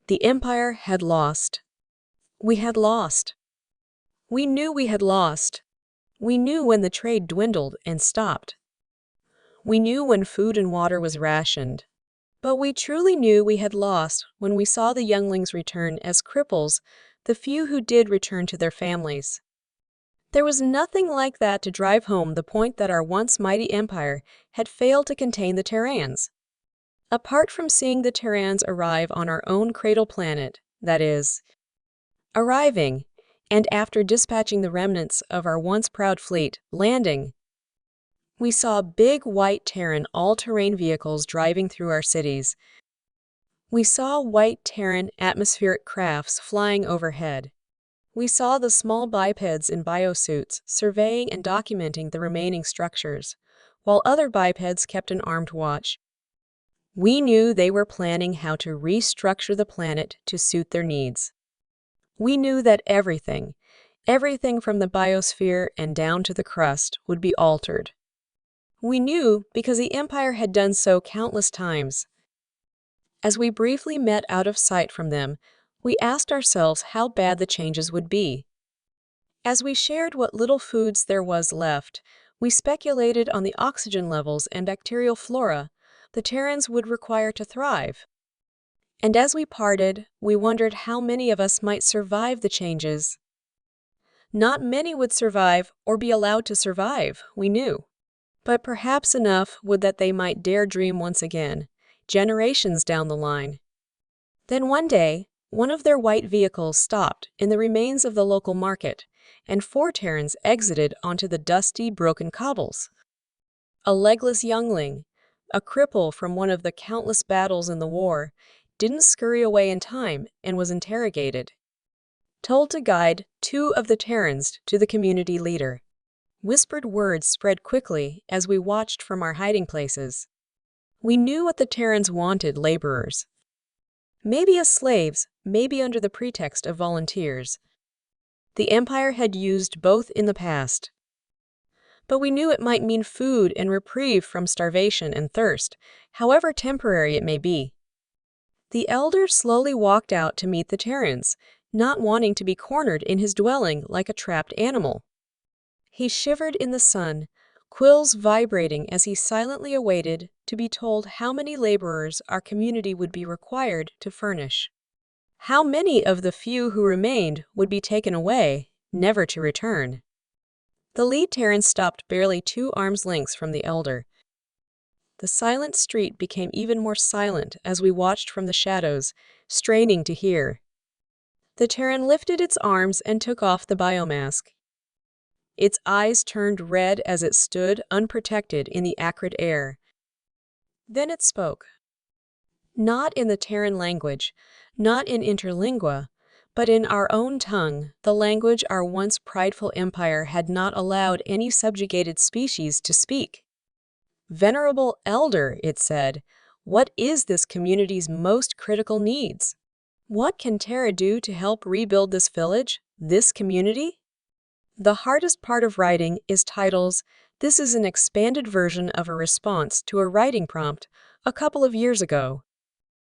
The Empire had lost. We had lost. We knew we had lost. We knew when the trade dwindled and stopped. We knew when food and water was rationed. But we truly knew we had lost when we saw the younglings return as cripples, the few who did return to their families. There was nothing like that to drive home the point that our once mighty empire had failed to contain the Terrans. Apart from seeing the Terrans arrive on our own cradle planet, that is, arriving, and after dispatching the remnants of our once proud fleet, landing, we saw big white Terran all-terrain vehicles driving through our cities. We saw white Terran atmospheric crafts flying overhead. We saw the small bipeds in biosuits surveying and documenting the remaining structures, while other bipeds kept an armed watch. We knew they were planning how to restructure the planet to suit their needs. We knew that everything from the biosphere and down to the crust would be altered. We knew because the Empire had done so countless times. As we briefly met out of sight from them, we asked ourselves how bad the changes would be. As we shared what little foods there was left, we speculated on the oxygen levels and bacterial flora the Terrans would require to thrive. And as we parted, we wondered how many of us might survive the changes. Not many would survive or be allowed to survive, we knew. But perhaps enough would that they might dare dream once again, generations down the line. Then one day, one of their white vehicles stopped in the remains of the local market, and 4 Terrans exited onto the dusty, broken cobbles. A legless youngling, a cripple from one of the countless battles in the war, didn't scurry away in time and was interrogated. Told to guide 2 of the Terrans to the community leader. Whispered words spread quickly as we watched from our hiding places. We knew what the Terrans wanted: laborers. Maybe as slaves, maybe under the pretext of volunteers. The Empire had used both in the past. But we knew it might mean food and reprieve from starvation and thirst, however temporary it may be. The elder slowly walked out to meet the Terrans, not wanting to be cornered in his dwelling like a trapped animal. He shivered in the sun, quills vibrating as he silently awaited to be told how many laborers our community would be required to furnish. How many of the few who remained would be taken away, never to return. The lead Terran stopped barely 2 arms' lengths from the elder. The silent street became even more silent as we watched from the shadows, straining to hear. The Terran lifted its arms and took off the biomask. Its eyes turned red as it stood unprotected in the acrid air. Then it spoke. Not in the Terran language, not in interlingua, but in our own tongue, the language our once prideful empire had not allowed any subjugated species to speak. "Venerable Elder," it said, "what is this community's most critical needs? What can Terra do to help rebuild this village, this community?" The hardest part of writing is titles. This is an expanded version of a response to a writing prompt a couple of years ago.